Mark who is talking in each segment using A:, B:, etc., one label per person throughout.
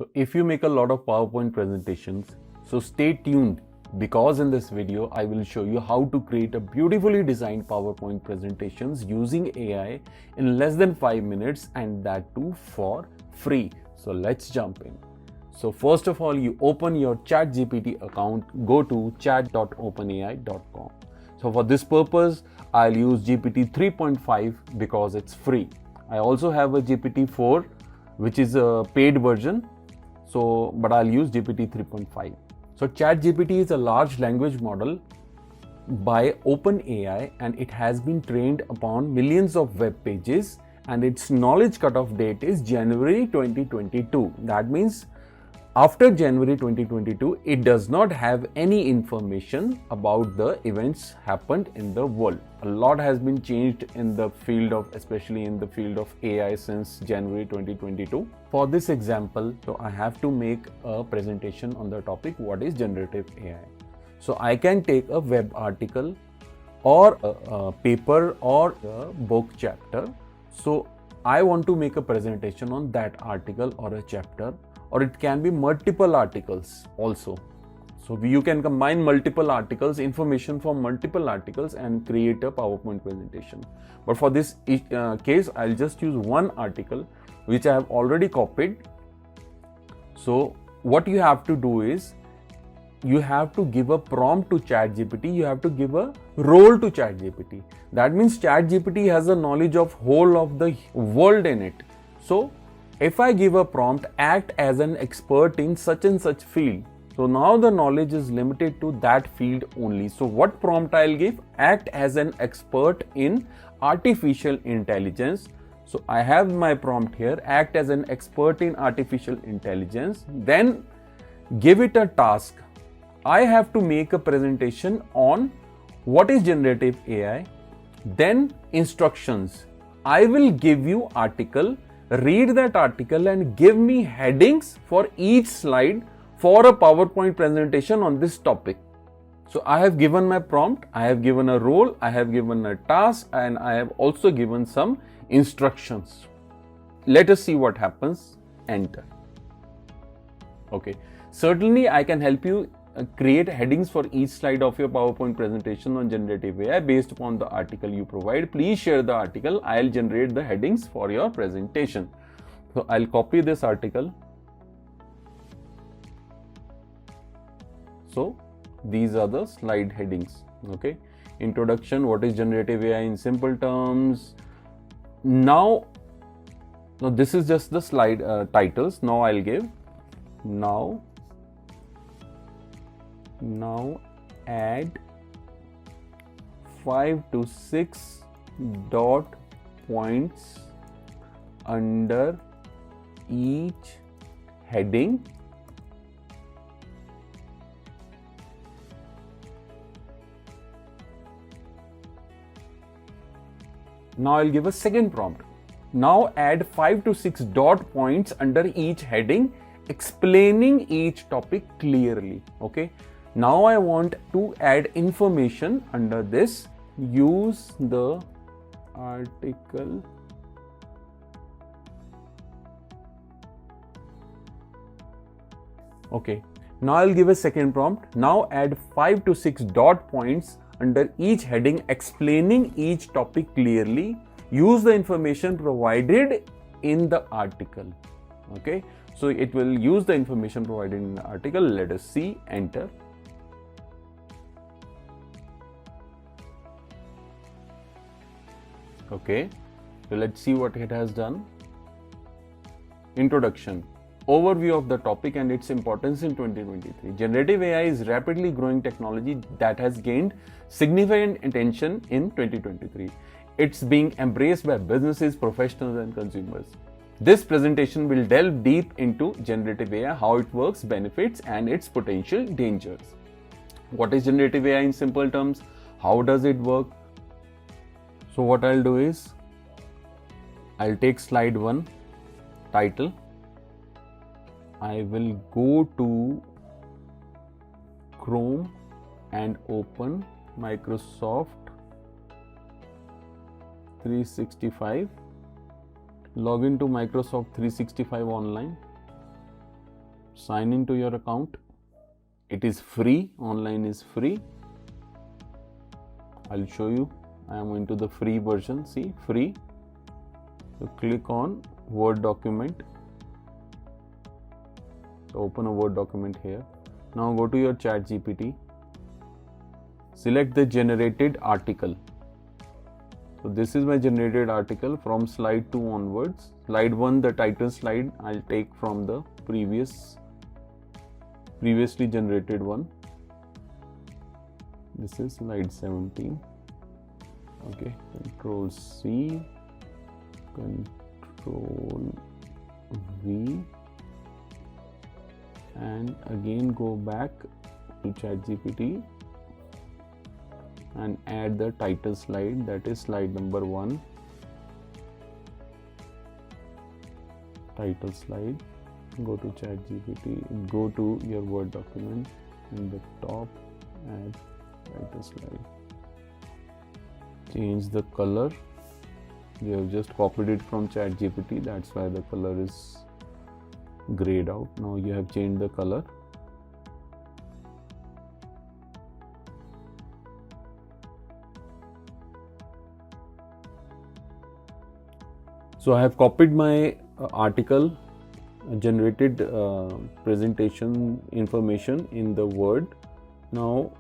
A: So if you make a lot of PowerPoint presentations, so stay tuned, because in this video I will show you how to create a beautifully designed PowerPoint presentations using AI in less than 5 minutes, and that too for free. So let's jump in. So first of all, you open your Chatgpt account, go to chat.openai.com. So for this purpose, I'll use GPT 3.5 because it's free. I also have a GPT 4 which is a paid version, but I'll use GPT 3.5. So ChatGPT is a large language model by OpenAI, and it has been trained upon millions of web pages, and its knowledge cutoff date is January 2022. That means after January 2022, it does not have any information about the events happened in the world. A lot has been changed in the field of, especially in the field of AI since January 2022. For this example, so I have to make a presentation on the topic, what is generative AI. So I can take a web article or a paper or a book chapter. So I want to make a presentation on that article or a chapter, or it can be multiple articles also. So you can combine multiple articles, information from multiple articles, and create a PowerPoint presentation. But for this case, I'll just use one article which I have already copied. So what you have to do is, you have to give a prompt to ChatGPT, you have to give a role to ChatGPT. That means ChatGPT has a knowledge of whole of the world in it. So if I give a prompt, act as an expert in such and such field, so now the knowledge is limited to that field only. So what prompt I'll give? Act as an expert in artificial intelligence. So I have my prompt here, act as an expert in artificial intelligence. Then give it a task. I have to make a presentation on what is generative AI. Then instructions. I will give you article, read that article and give me headings for each slide for a PowerPoint presentation on this topic. So I have given my prompt, I have given a role, I have given a task, and I have also given some instructions. Let us see what happens. Enter. Okay, certainly I can help you create headings for each slide of your PowerPoint presentation on generative AI based upon the article you provide. Please share the article. I'll generate the headings for your presentation. So I'll copy this article. So these are the slide headings. Okay. Introduction, what is generative AI in simple terms. Now this is just the slide titles. Now I'll give now add 5 to 6 dot points under each heading Now I'll give a second prompt. Now add 5 to 6 dot points under each heading explaining each topic clearly. Okay. Now I want to add information under this. Use the article Okay. Now I'll give a second prompt. Now add 5 to 6 dot points under each heading explaining each topic clearly. Use the information provided in the article. Okay. So it will use the information provided in the article. Let us see. Enter. Okay, so let's see what it has done. Introduction. Overview of the topic and its importance in 2023. Generative AI is rapidly growing technology that has gained significant attention in 2023. It's being embraced by businesses, professionals, and consumers. This presentation will delve deep into generative AI, how it works, benefits, and its potential dangers. What is generative AI in simple terms? How does it work? So what I'll do is, I'll take slide 1, title. I will go to Chrome and open Microsoft 365. Log into Microsoft 365 online. sign into your account. It is free, online is free. I'll show you. I am into the free version, see, free. So click on Word document. So open a Word document here. Now go to your Chatgpt. Select the generated article. So this is my generated article from slide 2 onwards. Slide 1, the title slide, I'll take from the previously generated one. This is slide 17. Okay, Control C, Control V, and again go back to Chatgpt and add the title slide, that is slide number 1. Title slide. Go to Chatgpt, go to your Word document, in the top add title slide. Change the color. You have just copied it from Chatgpt, that's why the color is grayed out. Now you have changed the color. So I have copied my article, generated presentation information in the Word. Now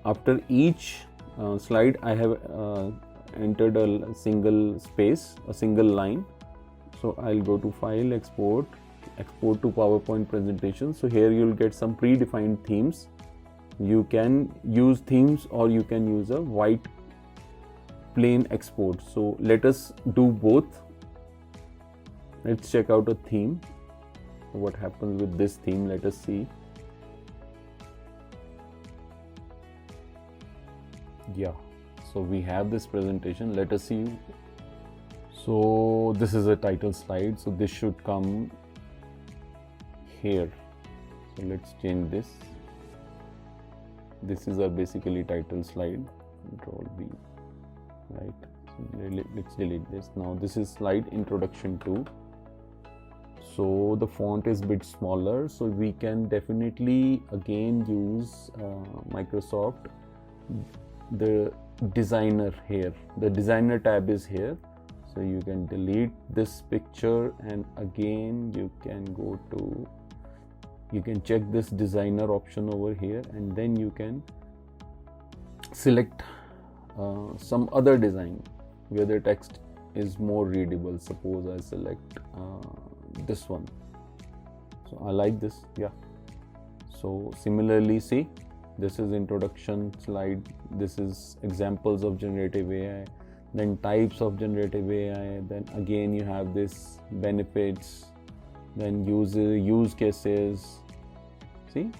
A: after each slide I have entered a single space, a single line. So I'll go to File, Export to PowerPoint presentation. So here you'll get some predefined themes. You can use themes or you can use a white plain export. So let us do both. Let's check out a theme. What happens with this theme? Let us see. Yeah, so we have this presentation. Let us see. So this is a title slide. So this should come here. So let's change this. This is a basically title slide. Control B. Right. So let's delete this. Now this is slide introduction to. So the font is a bit smaller, so we can definitely again use Microsoft, the designer here. The designer tab is here, so you can delete this picture and again you can go to, you can check this designer option over here and then you can select some other design where the text is more readable. Suppose I select this one. So I like this, yeah. So similarly, see, this is introduction slide, this is examples of generative AI, then types of generative AI, then again you have this benefits, then use cases. See,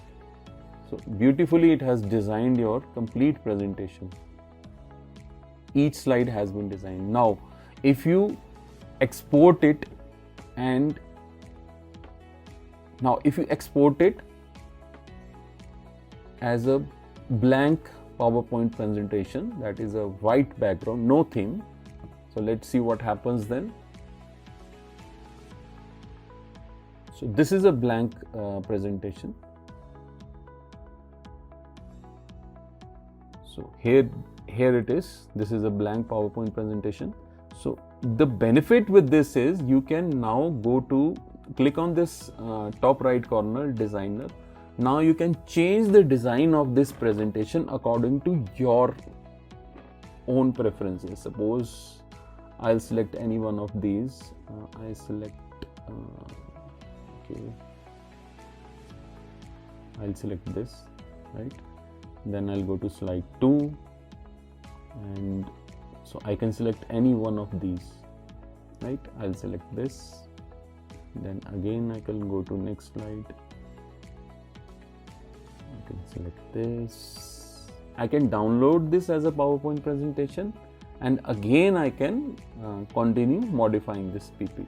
A: so beautifully it has designed your complete presentation. Each slide has been designed. Now if you export it and now if you export it as a blank PowerPoint presentation, that is a white background, no theme. So let's see what happens then. So this is a blank presentation. So here it is. This is a blank PowerPoint presentation. So the benefit with this is you can now go to click on this top right corner, designer. Now you can change the design of this presentation according to your own preferences. Suppose I'll select any one of these. I select okay, I'll select this, right? Then I'll go to slide 2 and so I can select any one of these, right? I'll select this, then again I can go to next slide. I can select this. I can download this as a PowerPoint presentation and again I can continue modifying this PPT.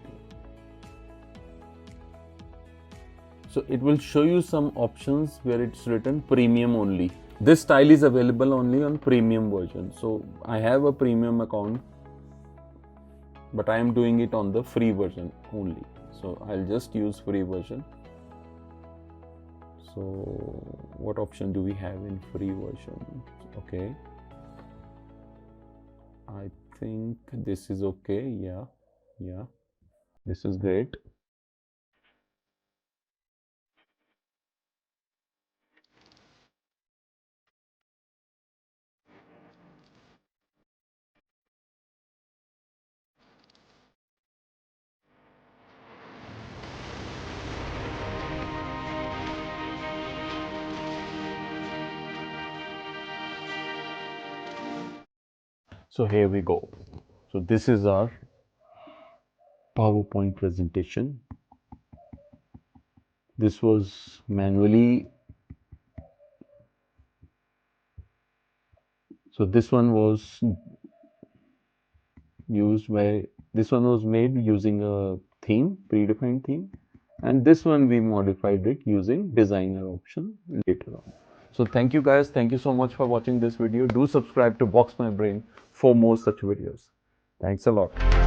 A: So it will show you some options where it's written premium only. This style is available only on premium version. So I have a premium account, but I am doing it on the free version only. So I'll just use free version. So what option do we have in free version? Okay, I think this is okay. Yeah, this is great. So here we go. So this is our PowerPoint presentation. This was manually, so this one was made using a theme, predefined theme, and this one we modified it using designer option later on. So thank you guys, thank you so much for watching this video. Do subscribe to Box My Brain for more such videos. Thanks a lot.